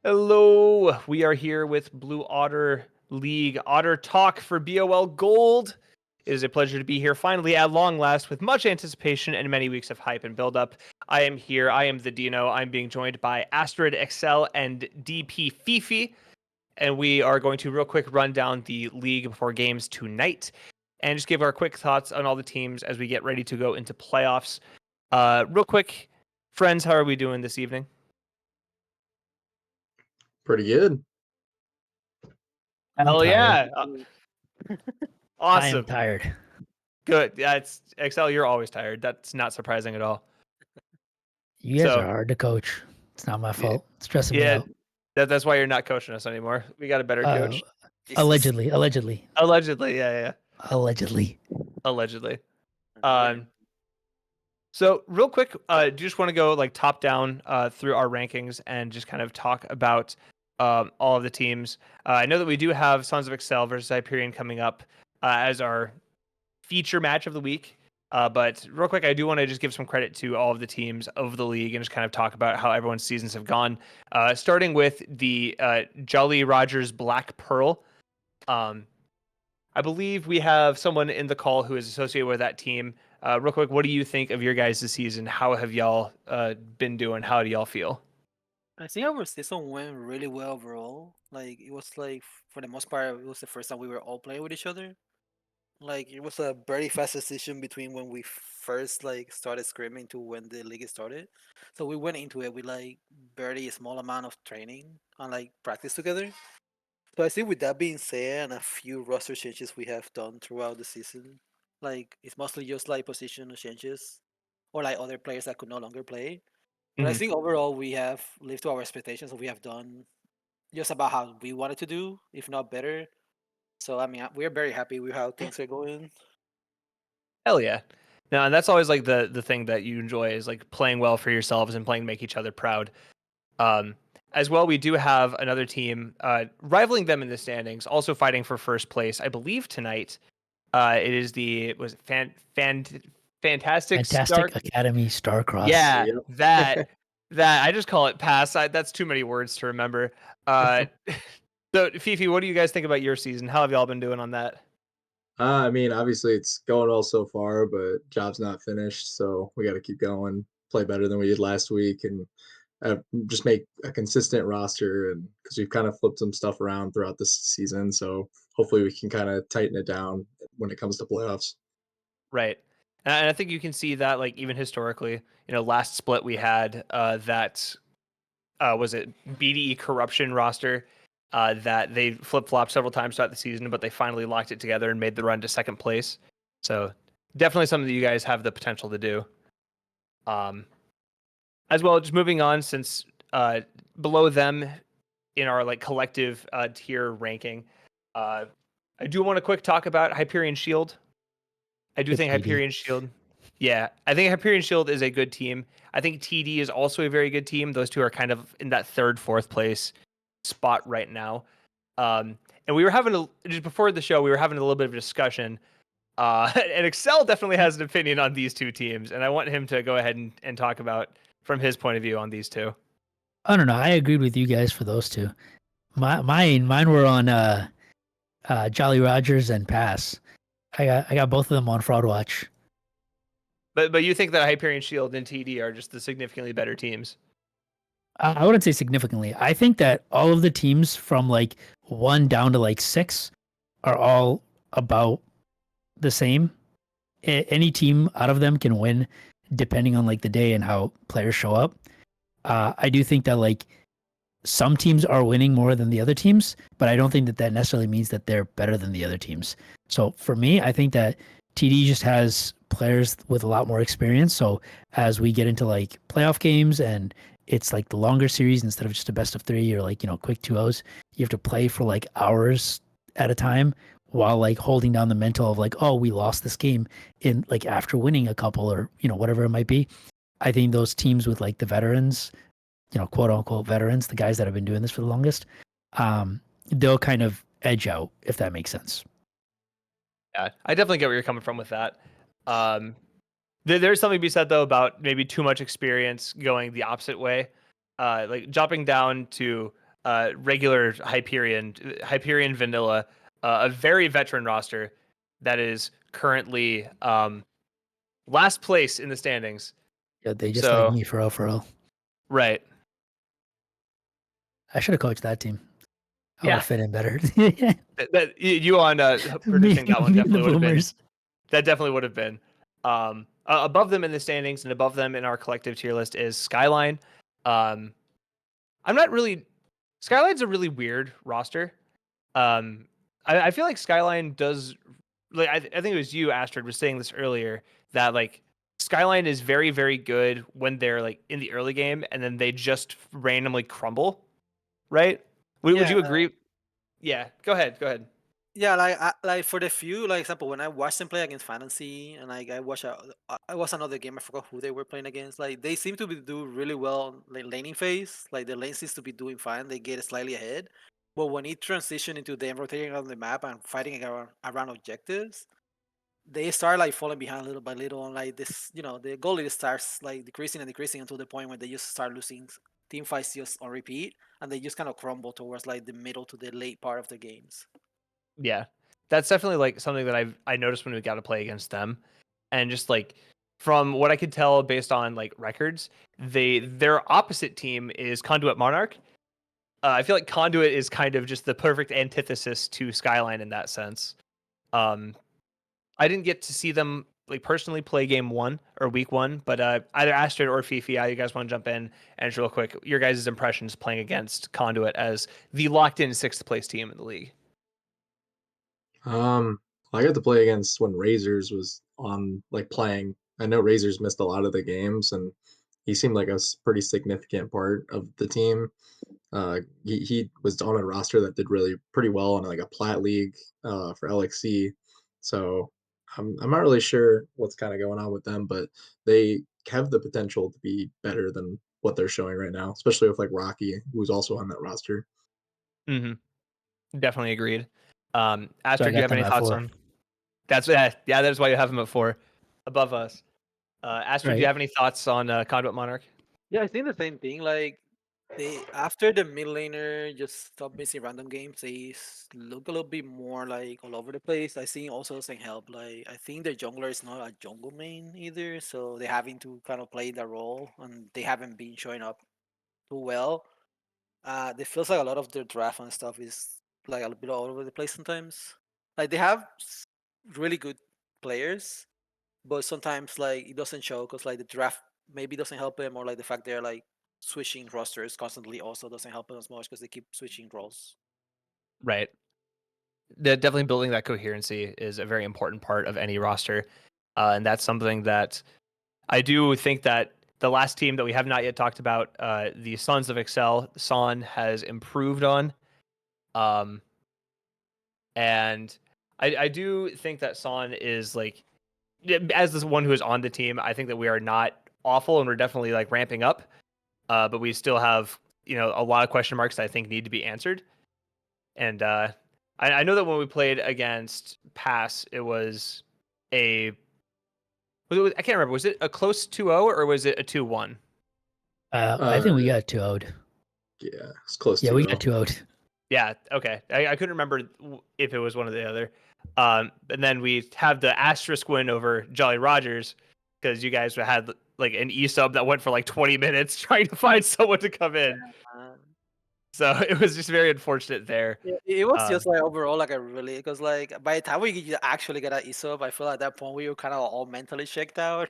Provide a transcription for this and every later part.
Hello, we are here with Blue Otter League Otter Talk for BOL Gold. It is a pleasure to be here finally at long last with much anticipation and many weeks of hype and build-up. I am here. I am the Dino. I'm being joined by Astrid, Excel, and DP Fifi. And we are going to real quick run down the league before games tonight and just give our quick thoughts on all the teams as we get ready to go into playoffs. Real quick, friends, how are we doing this evening? Pretty good. I'm Hell tired. yeah. I am Awesome. tired. Good. Yeah, it's Excel, you're always tired. That's not surprising at all. You guys are So hard to coach. It's not my yeah, fault. It's stressing me yeah, out. that's why you're not coaching us anymore. We got a better Uh, coach. Jesus. allegedly. Allegedly, yeah. Allegedly. Allegedly. Alright. So real quick, do you just want to go like top down through our rankings and just kind of talk about all of the teams? I know that we do have Sons of Excel versus Hyperion coming up as our feature match of the week. But real quick, I do want to just give some credit to all of the teams of the league and just kind of talk about how everyone's seasons have gone. Starting with the Jolly Rogers Black Pearl. Um, I believe we have someone in the call who is associated with that team. Real quick, what do you think of your guys' season? How have y'all been doing? How do y'all feel? I think our season went really well overall. Like it was like for the most part, it was the first time we were all playing with each other. Like it was a very fast decision between when we first like started screaming to when the league started. So we went into it with like very small amount of training and like practice together. So I think with that being said, and a few roster changes we have done throughout the season, like it's mostly just like positional changes or like other players that could no longer play. But I Mhm. think overall we have lived to our expectations and we have done just about how we wanted to do, if not better. So I mean, we're very happy with how things are going. Hell yeah. No, and that's always like the thing that you enjoy is like playing well for yourselves and playing to make each other proud. Um, as well, we do have another team rivaling them in the standings, also fighting for first place. I believe tonight it is the was it Fantastic Star. Fantastic Academy Starcross. Yeah, Yep. that I just call it pass. That's too many words to remember. Uh, so Fifi, what do you guys think about your season? How have y'all been doing on that? I mean, obviously it's going well so far, but job's not finished, so we got to keep going, play better than we did last week, and just make a consistent roster. And because we've kind of flipped some stuff around throughout this season, so hopefully we can kind of tighten it down when it comes to playoffs. Right. And I think you can see that like even historically, last split we had that was it BDE corruption roster that they flip flopped several times throughout the season, but they finally locked it together and made the run to second place. So definitely something that you guys have the potential to do. Um, as well, just moving on, since below them in our like collective tier ranking, uh, I do want to quick talk about Hyperion Shield. I do With think TD. Hyperion Shield. Yeah, I think Hyperion Shield is a good team. I think TD is also a very good team. Those two are kind of in that third, fourth place spot right now. And we were having just before the show, we were having a little bit of a discussion. And Excel definitely has an opinion on these two teams, and I want him to go ahead and talk about from his point of view on these two. I don't know. I agreed with you guys for those two. Mine were on Jolly Rogers and Pass. I got both of them on Fraud Watch. But you think that Hyperion Shield and TD are just the significantly better teams? I wouldn't say significantly. I think that all of the teams from like 1 down to like 6 are all about the same. Any team out of them can win depending on like the day and how players show up. I do think that like some teams are winning more than the other teams, but I don't think that that necessarily means that they're better than the other teams. So for me, I think that TD just has players with a lot more experience. So as we get into like playoff games and it's like the longer series instead of just a best of 3 or like, quick 2-0s, you have to play for like hours at a time while like holding down the mental of like, oh, we lost this game in like after winning a couple or, whatever it might be. I think those teams with like the veterans, quote unquote veterans, the guys that have been doing this for the longest, they'll kind of edge out, if that makes sense. Yeah, I definitely get where you're coming from with that. Um, there's something to be said though about maybe too much experience going the opposite way, like jumping down to regular Hyperion vanilla, a very veteran roster that is currently last place in the standings. Yeah, they just like So me for real, for real. right, I should have coached that team. I would yeah, have fit in better. you on me, producing that one me and the definitely would have been. boomers. That definitely would have been. Above them in the standings and above them in our collective tier list is Skyline. I'm not really. Skyline's a really weird roster. I feel like Skyline does like I think it was you, Astrid, was saying this earlier that like Skyline is very very good when they're like in the early game and then they just randomly crumble, right? Would Yeah, you agree? Yeah, go ahead, go ahead. yeah. Like for the few, like example, when I watched them play against Fantasy, and like I watched another game. I forgot who they were playing against. Like they seem to be do really well on like laning phase. Like the lane seems to be doing fine. They get slightly ahead. But when it transitioned into them rotating around the map and fighting around objectives, they start like falling behind little by little. And like this, the goal lead starts like decreasing and decreasing until the point where they just start losing team fights just on repeat, and they just kind of crumble towards like the middle to the late part of the games. Yeah, that's definitely like something that I noticed when we got to play against them, and just like from what I could tell based on like records, their opposite team is Conduit Monarch. I feel like Conduit is kind of just the perfect antithesis to Skyline in that sense. Um, I didn't get to see them like personally play game one or week one, but either Astrid or Fifi, you guys want to jump in and just real quick, your guys' impressions playing against Conduit as the locked in sixth place team in the league. Um, I got to play against when Razors was on like playing. I know Razors missed a lot of the games, and he seemed like a pretty significant part of the team. He was on a roster that did really pretty well in like a plat league for LXC. So I'm not really sure what's kind of going on with them, but they have the potential to be better than what they're showing right now, especially with like Rocky, who's also on that roster. Mm-hmm. Definitely agreed. So I Astrid, do you got have them any at thoughts 4. on? That's yeah. That's why you have him at 4, above us. Astrid, do you Right. have any thoughts on Conduit Monarch? Yeah, I think the same thing. Like they after the mid laner just stopped missing random games, they look a little bit more like all over the place. I think also doesn't help. Like I think the jungler is not a jungle main either, so they're having to kind of play that role, and they haven't been showing up too well. It feels like a lot of their draft and stuff is like a bit all over the place sometimes. Like they have really good players, but sometimes like it doesn't show because like the draft maybe doesn't help them, or like the fact they're like switching rosters constantly also doesn't help them as much because they keep switching roles. Right. Definitely building that coherency is a very important part of any roster, and that's something that I do think that the last team that we have not yet talked about, the Sons of Excel, Son has improved on, um, and I do think that Son is like as the one who is on the team. I think that we are not awful, and we're definitely like ramping up, but we still have a lot of question marks that I think need to be answered. And I know that when we played against Pass, it was a I can't remember. Was it a close 2-0 or was it a 2-1? I Uh, think we got 2-0'd. yeah, it's close Yeah, to we got 2-0'd. Yeah. Okay. I couldn't remember if it was one or the other. And then we have the asterisk win over Jolly Rogers because you guys had like an e sub that went for like 20 minutes trying to find someone to come in. Uh, So it was just very unfortunate there. it was Um, just like overall like a really because like by the time we actually got an ESOP, I feel like at that point we were kind of all mentally checked out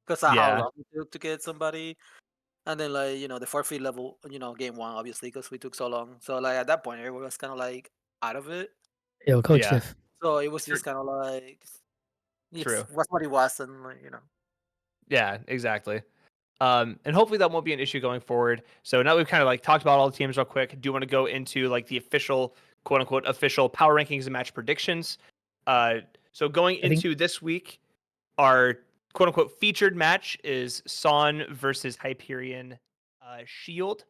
because of how yeah. long it took to get somebody. And then like the forfeit level, game one obviously because we took so long. So like at that point everyone was kind of like out of it. Yo, Coach Yeah. Diff. So it was True. just kind of like it's True. was what it was, and like. Yeah. Exactly. And hopefully that won't be an issue going forward. So now we've kind of like talked about all the teams real quick. Do you want to go into like the official, quote unquote, official power rankings and match predictions? So going I think into this week, our quote unquote featured match is Son versus Hyperion Shield.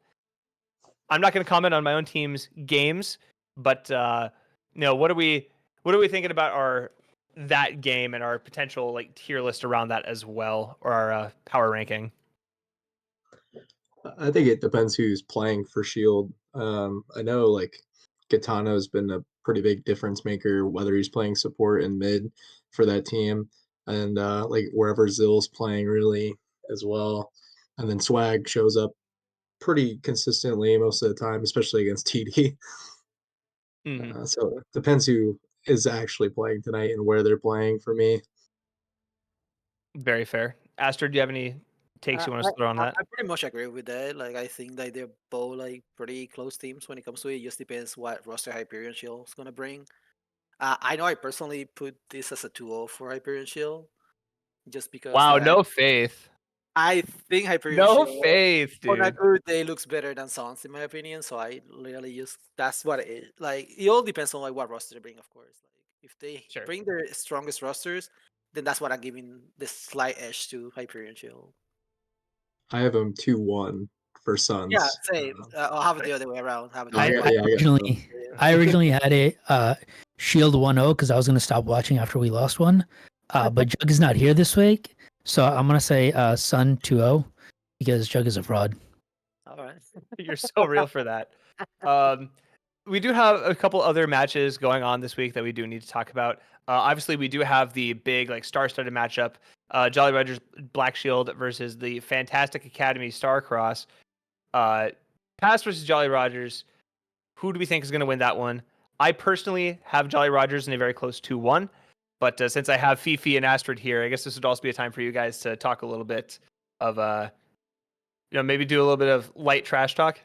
I'm not going to comment on my own team's games, but what are we thinking about our that game and our potential like tier list around that as well, or our power ranking? I think it depends who's playing for Shield. I know like Gitano's been a pretty big difference maker, whether he's playing support and mid for that team, and like wherever Zill's playing really as well. And then Swag shows up pretty consistently most of the time, especially against TD. Mhm. So it depends who is actually playing tonight and where they're playing for me. Very fair. Aster, do you have any takes I, you want I us to throw on I that? I pretty much agree with that. Like I think that they're both like pretty close teams when it comes to it. It just depends what roster Hyperion Shield is gonna bring. I know I personally put this as a 2-0 for Hyperion Shield, just because Wow, like no faith. I think Hyperion No Shield faith, on a dude. good day looks better than Suns in my opinion. So I literally just that's what it is. Like it all depends on like what roster they bring, of course. Like if they Sure. bring their strongest rosters, then that's what I'm giving this slight edge to Hyperion Shield. I have him 2-1 for Yeah, Suns. same. I'll have it the other way around. Have it No, the I other I, way got I yeah, I got originally Suns. around. I originally had it Shield 1-0 because I was gonna stop watching after we lost one. But Jug is not here this week, so I'm gonna say Sun 2-0 because Jug is a fraud. All right. You're so real for that. Um, we do have a couple other matches going on this week that we do need to talk about. Obviously, we do have the big like star-studded matchup: Jolly Rogers Black Shield versus the Fantastic Academy Starcross. Uh, Pass versus Jolly Rogers. Who do we think is going to win that one? I personally have Jolly Rogers in a very close 2-1. But since I have Fifi and Astrid here, I guess this would also be a time for you guys to talk a little bit of, maybe do a little bit of light trash talk.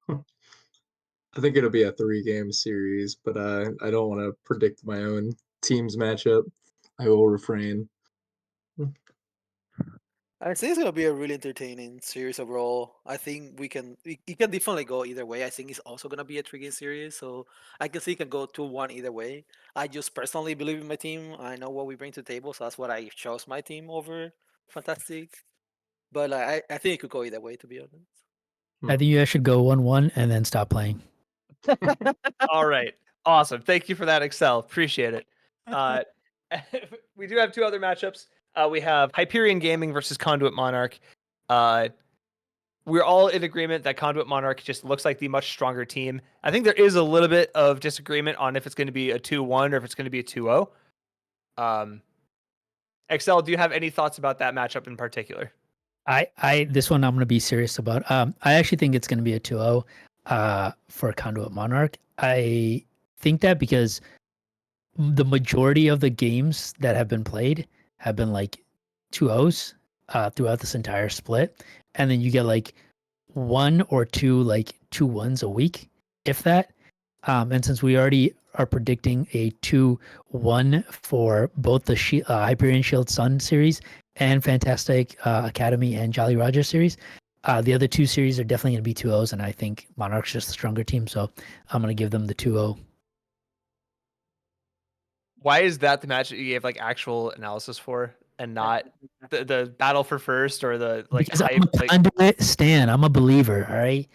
I think it'll be a 3-game series, but I don't want to predict my own team's matchup. I will refrain. I think it's gonna be a really entertaining series overall. I think it can definitely go either way. I think it's also gonna be a 3-game series, so I can see it can go 2-1 either way. I just personally believe in my team. I know what we bring to the table, so that's what I chose my team over Fantastic. But like, I think it could go either way, to be honest. I think you guys should go 1-1 and then stop playing. All right. Awesome. Thank you for that, Excel. Appreciate it. Uh, we do have two other matchups. We have Hyperion Gaming versus Conduit Monarch. Uh, we're all in agreement that Conduit Monarch just looks like the much stronger team. I think there is a little bit of disagreement on if it's going to be a 2-1 or if it's going to be a 2-0. Excel, do you have any thoughts about that matchup in particular? I this one I'm gonna be serious about. I actually think it's gonna be a 2-0 for Conduit Monarch. I think that because the majority of the games that have been played have been like 2-0s throughout this entire split, and then you get like one or two like 2-1s a week, if that. And since we already are predicting a 2-1 for both the Hyperion Shield Sun series and Fantastic Academy and Jolly Roger series, the other two series are definitely going to be 2-0s, and I think Monarch's just a stronger team, so I'm going to give them the 2-0. Why is that the match that you gave like actual analysis for and not the battle for first or the like Because I'm hype? a Like, conduit Stan. I'm a believer, all right?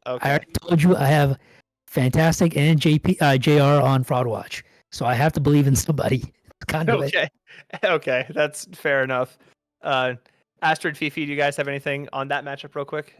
I okay. already told you I have Fantastic and JR on Fraud Watch, so I have to believe in somebody. Conduit. Okay. Okay. That's fair enough. Uh, Astrid, Fifi, do you guys have anything on that matchup real quick?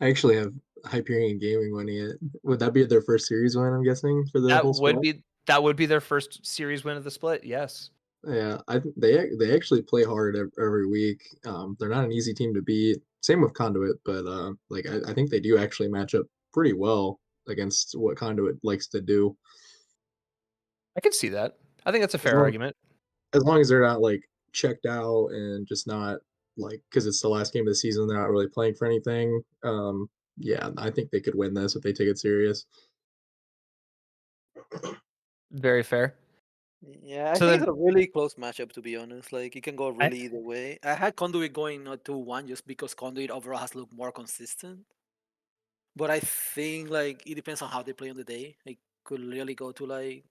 I actually have Hyperion Gaming winning it. Would that be their first series win, I'm guessing, for the That whole would split? be that would be their first series win of the split. Yes. Yeah, they actually play hard every week. They're not an easy team to beat. Same with Conduit, but like I think they do actually match up pretty well against what Conduit likes to do. I can see that. I think that's a As fair long argument. as long as they're not like checked out and just not like because it's the last game of the season, they're not really playing for anything. Yeah, I think they could win this if they take it serious. Very fair. Yeah, I So think then it's a really close matchup, to be honest. Like it can go I, really either way. I had Conduit going not 2-1 just because Conduit overall has looked more consistent. But I think like it depends on how they play on the day. It could really go to like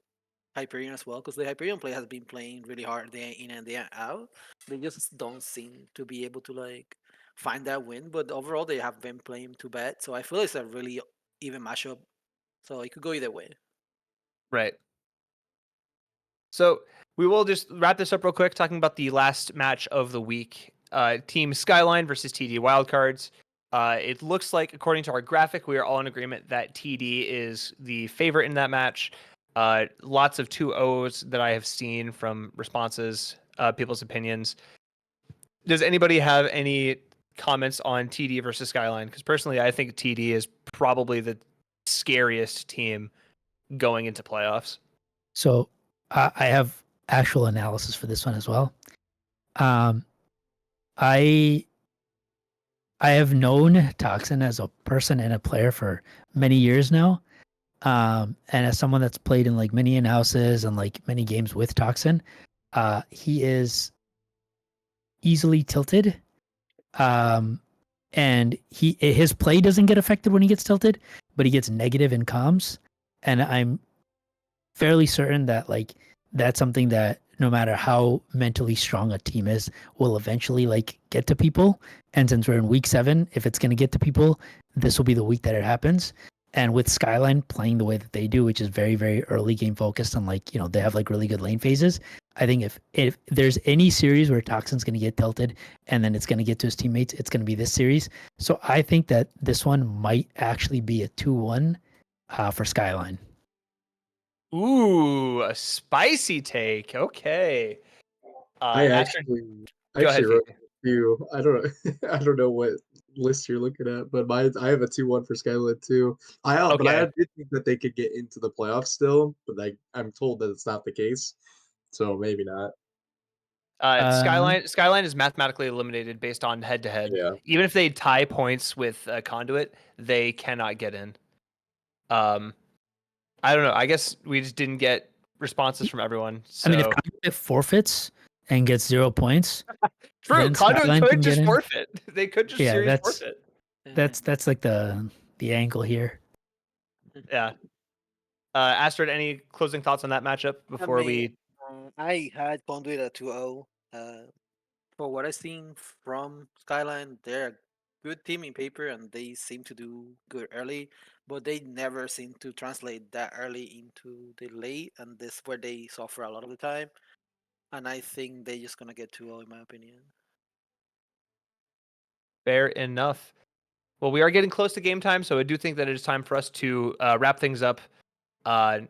Hyperion as well, because the Hyperion play has been playing really hard day in and day out. They just don't seem to be able to like find that win. But overall, they have been playing too bad. So I feel it's a really even matchup. So it could go either way. right. So we will just wrap this up real quick, talking about the last match of the week. Team Skyline versus TD Wildcards. It looks like, according to our graphic, we are all in agreement that TD is the favorite in that match. Lots of 2-0s that I have seen from responses, people's opinions. Does anybody have any comments on TD versus Skyline? Because personally, I think TD is probably the scariest team going into playoffs. So I have actual analysis for this one as well. I have known Toxin as a person and a player for many years now. And as someone that's played in like many in-houses and like many games with Toxin, he is easily tilted. And his play doesn't get affected when he gets tilted, but he gets negative in comms. And I'm fairly certain that like that's something that no matter how mentally strong a team is, will eventually like get to people. And since we're in week 7, if it's gonna get to people, this will be the week that it happens. And with Skyline playing the way that they do, which is very, very early game focused and like, they have like really good lane phases. I think if there's any series where Toxin's going to get tilted and then it's going to get to his teammates, it's going to be this series. So I think that this one might actually be a 2-1 for Skyline. Ooh, a spicy take. Okay. I Astrid, go actually ahead, wrote Fifi. a few. I don't know. I don't know what list you're looking at, but I have a 2-1 for Skyline too. But I Okay. did think that they could get into the playoffs still, but I'm told that it's not the case, so maybe not. Um, Skyline is mathematically eliminated based on head to head. Yeah. Even if they tie points with Conduit, they cannot get in. Um, I don't know. I guess we just didn't get responses from everyone. I mean, if So Conduit forfeits and gets 0 points, true, then Conduit Skyline could can get just in. forfeit. They could just Yeah, series forfeit. that's like the angle here. Yeah. Astrid, any closing thoughts on that matchup I before mean, we? I had Conduit at 2-0. For what I've seen from Skyline, they're a good team in paper and they seem to do good early, but they never seem to translate that early into the late, and this is where they suffer a lot of the time. And I think they're just gonna get 2-0 in my opinion. Fair enough. Well, we are getting close to game time, so I do think that it is time for us to wrap things up. Uh,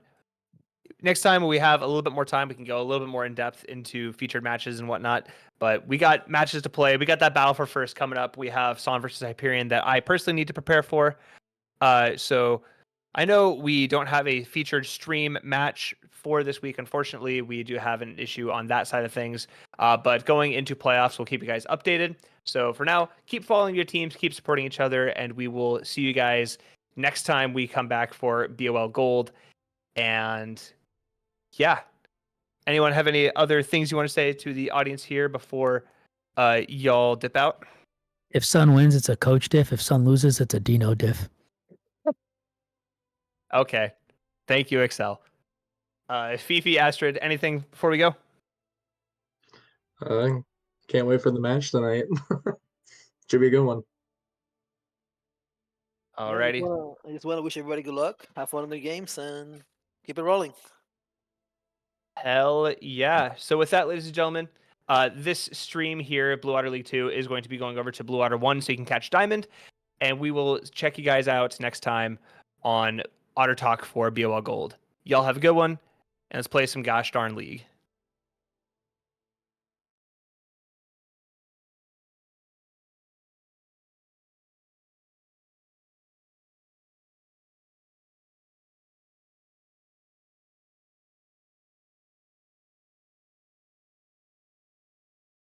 Next time when we have a little bit more time, we can go a little bit more in depth into featured matches and whatnot. But we got matches to play. We got that Battle for First coming up. We have Son versus Hyperion that I personally need to prepare for. So I know we don't have a featured stream match for this week. Unfortunately, we do have an issue on that side of things. But going into playoffs, we'll keep you guys updated. So for now, keep following your teams, keep supporting each other, and we will see you guys next time we come back for BOL Gold. And yeah, anyone have any other things you want to say to the audience here before y'all dip out? If Sun wins, it's a coach diff. If Sun loses, it's a Dino diff. Okay. Thank you, Excel. Fifi, Astrid, anything before we go? Can't wait for the match tonight. Should be a good one. Yeah, Alrighty. I just wanna wish everybody good luck, have fun in their games, and keep it rolling. Hell yeah. So with that, ladies and gentlemen, this stream here, Blue Otter League 2, is going to be going over to Blue Otter 1 so you can catch Diamond. And we will check you guys out next time on Otter Talk for BOL Gold. Y'all have a good one, and let's play some gosh darn league.